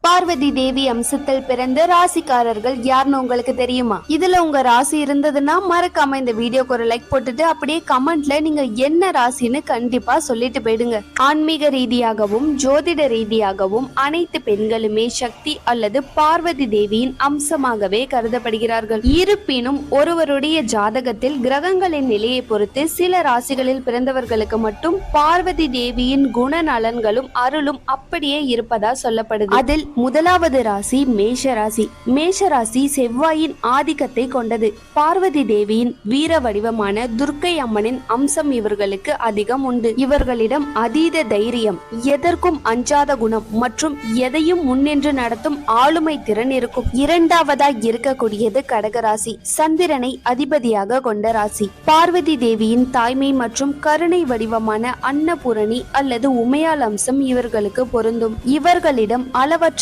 பார்வதி தேவி அம்சத்தில் பிறந்த ராசிக்காரர்கள் யாருன்னு உங்களுக்கு தெரியுமா? இதுல உங்க ராசி இருந்ததுன்னா மறக்காம இந்த வீடியோக்கு ஒரு லைக் போட்டுட்டு அப்படியே கமெண்ட்ல நீங்க என்ன ராசின்னு கண்டிப்பா சொல்லிட்டு போயிடுங்க. ஆன்மீக ரீதியாகவும் ஜோதிட ரீதியாகவும் அனைத்து பெண்களுமே சக்தி அல்லது பார்வதி தேவியின் அம்சமாகவே கருதப்படுகிறார்கள். இருப்பினும் ஒருவருடைய ஜாதகத்தில் கிரகங்களின் நிலையை பொறுத்து சில ராசிகளில் பிறந்தவர்களுக்கு மட்டும் பார்வதி தேவியின் குணநலன்களும் அருளும் அப்படியே இருப்பதா சொல்லப்படுது. அதில் முதலாவது ராசி மேஷராசி. மேஷராசி செவ்வாயின் ஆதிக்கத்தை கொண்டது. பார்வதி தேவியின் வீர வடிவமான துர்க்கை அம்மனின் அம்சம் இவர்களுக்கு அதிகம் உண்டு. இவர்களிடம் அதீத தைரியம், எதற்கும் அஞ்சாத குணம் மற்றும் எதையும் முன்னின்று நடத்தும் ஆளுமை திறன் இருக்கும். இரண்டாவதாய் இருக்கக்கூடியது கடகராசி. சந்திரனை அதிபதியாக கொண்ட ராசி. பார்வதி தேவியின் தாய்மை மற்றும் கருணை வடிவமான அன்னபூரணி அல்லது உமையால் அம்சம் இவர்களுக்கு பொருந்தும். இவர்களிடம் அளவற்ற